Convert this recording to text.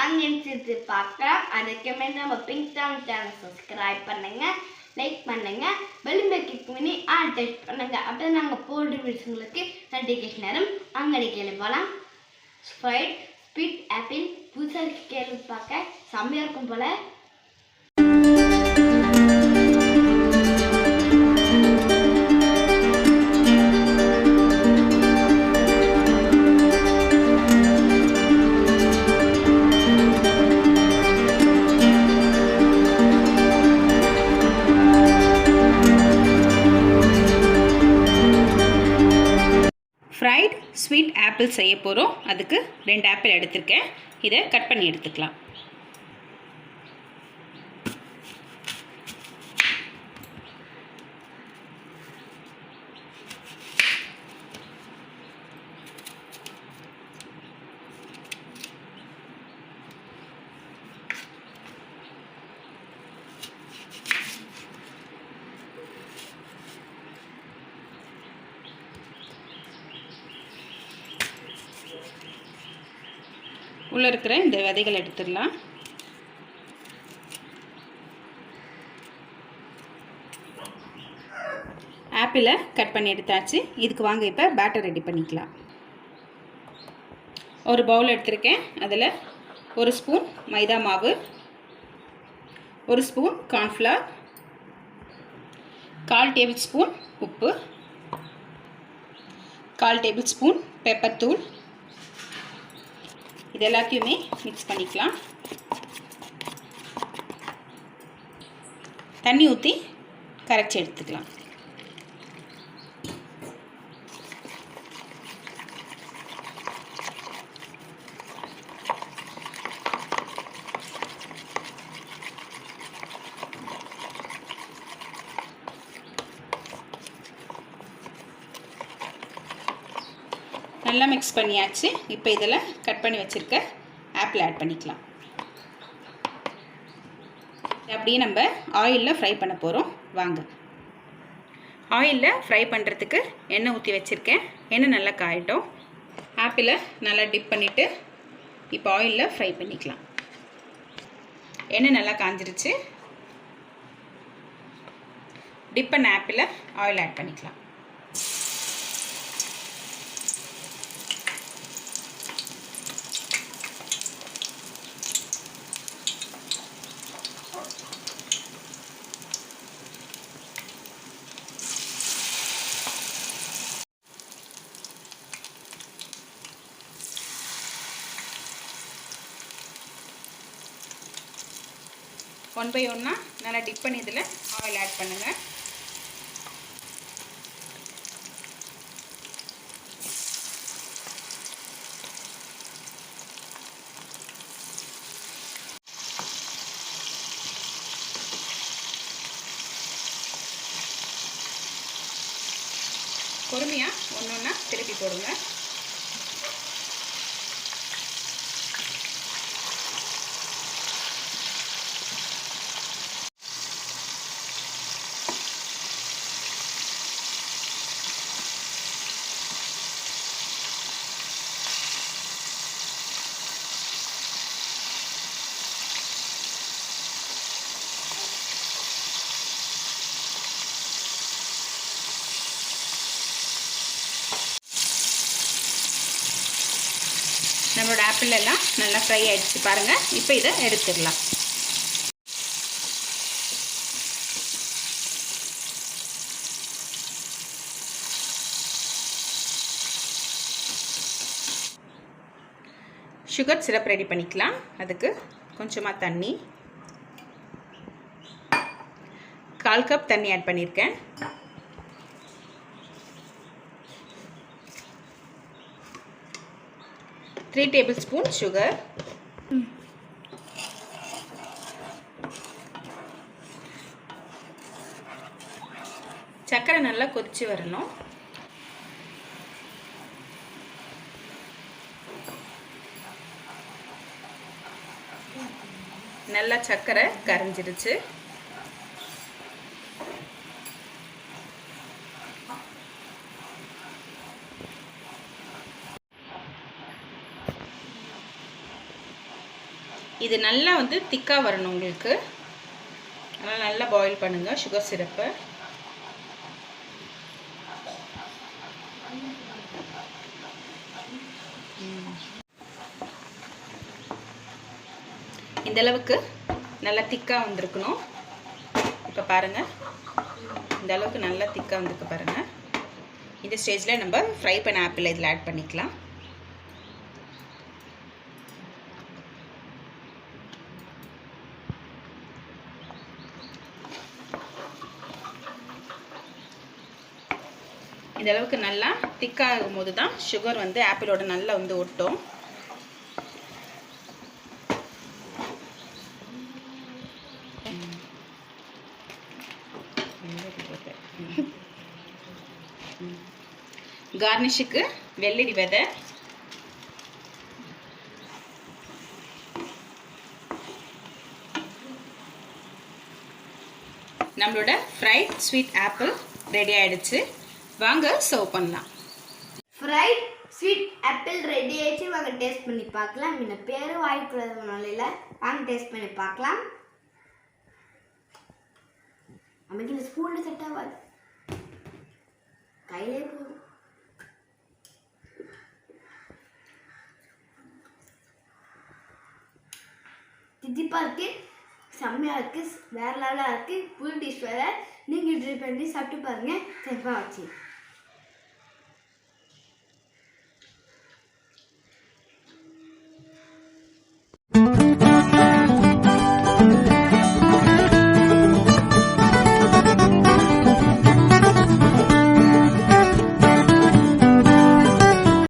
Onion சேர்த்து பார்க்கலாம். அதுக்குமே நம்ம பிங்க் டாம் சேனல் சப்ஸ்கிரைப் பண்ணுங்க, லைக் பண்ணுங்க, பெல் பட்டன் கிளிக் பண்ணி ஆல் டச் பண்ணுங்க. அப்போ நாங்கள் போடுற வீடியோங்களுக்கு நோட்டிஃபிகேஷன் வரும். அங்கே கேள்வி போகலாம். ஸ்ப்ரைட் ஸ்வீட் ஆப்பிள் புதுசாக கேள்வி பார்க்க செம்மையாக இருக்கும் போல். ஃப்ரைட் ஸ்வீட் ஆப்பிள் செய்ய போகிறோம். அதுக்கு 2 ஆப்பிள் எடுத்திருக்கேன். இதை கட் பண்ணி எடுத்துக்கலாம். உள்ளே இருக்கிற இந்த விதைகள் எடுத்துடலாம். ஆப்பிளை கட் பண்ணி எடுத்தாச்சு. இதுக்கு வாங்க இப்போ பேட்டர் ரெடி பண்ணிக்கலாம். ஒரு பவுல் எடுத்திருக்கேன். அதில் 1 ஸ்பூன் மைதா மாவு, 1 ஸ்பூன் கார்ன்ஃப்ளவர், 1/4 டேபிள் ஸ்பூன் உப்பு, 1/4 டேபிள் ஸ்பூன் பெப்பர் தூள். இது எல்லாத்தையுமே மிக்ஸ் பண்ணிக்கலாம். தண்ணி ஊற்றி கரைச்சி எடுத்துக்கலாம். நல்லா மிக்ஸ் பண்ணியாச்சு. இப்போ இதில் கட் பண்ணி வச்சுருக்க ஆப்பிள் ஆட் பண்ணிக்கலாம். அப்படியே நம்ம ஆயிலில் ஃப்ரை பண்ண போகிறோம். வாங்க. ஆயிலில் ஃப்ரை பண்ணுறதுக்கு எண்ணெய் ஊற்றி வச்சுருக்கேன். எண்ணெய் நல்லா காயட்டும். ஆப்பிளை நல்லா டிப் பண்ணிவிட்டு இப்போ ஆயிலில் ஃப்ரை பண்ணிக்கலாம். எண்ணெய் நல்லா காஞ்சிருச்சு. டிப் பண்ண ஆப்பிளை ஆயில் ஆட் பண்ணிக்கலாம். ஒன் பை ஒன்னாக நல்லா டிப் பண்ணி இதில் ஆயில் ஆட் பண்ணுங்கள். பொறுமையாக ஒன்று ஒன்றா திருப்பி போடுங்க. நம்மளோட ஆப்பிள் எல்லாம் நல்லா ஃப்ரை ஆகிடுச்சு பாருங்கள். இப்போ இதை எடுத்துடலாம். சுகர் சிரப் ரெடி பண்ணிக்கலாம். அதுக்கு கொஞ்சமாக தண்ணி, 1/4 கப் தண்ணி ஆட் பண்ணியிருக்கேன். த்ரீ டேபிள் ஸ்பூன் சுகர், சர்க்கரை நல்லா கொதிச்சு வரணும். நல்லா சர்க்கரை கரைஞ்சிருச்சு. இது நல்லா வந்து திக்காக வரணும் உங்களுக்கு. அதனால் நல்லா பாயில் பண்ணுங்கள் சுகர் சிரப்பை. இந்தளவுக்கு நல்லா திக்காக வந்திருக்கணும். இப்போ பாருங்கள், இந்த அளவுக்கு நல்லா திக்காக வந்திருக்கு பாருங்கள். இந்த ஸ்டேஜில் நம்ம ஃப்ரை பண்ண ஆப்பிள் இதில் ஆட் பண்ணிக்கலாம். இந்த அளவுக்கு நல்லா திக்காகும் போது தான் சுகர் வந்து ஆப்பிளோட நல்லா வந்து ஒட்டும். கார்னிஷுக்கு வெள்ளரி விதை, நம்மளோட ஃப்ரைட் ஸ்வீட் ஆப்பிள் ரெடி ஆயிடுச்சு. வாங்க சர்வ் பண்ணலாம். ஃப்ரைட் ஸ்வீட் ஆப்பிள் ரெடி ஆயிடுச்சு. வாங்க டேஸ்ட் பண்ணி பார்க்கலாம். இந்த பேர் வாய்க்குள்ளதுனால இல்லை, வாங்க டேஸ்ட் பண்ணி பார்க்கலாம். நமக்கு இந்த ஸ்பூனில் செட் ஆகாது, கையிலே போதும். தித்திப்பாக இருக்குது, செம்மையாக இருக்குது, வேறு லெவலாக இருக்குது. புது டிஷ் வேறு. நீங்கள் ட்ரை பண்ணி சாப்பிட்டு பாருங்கள். சேஃபாக வச்சு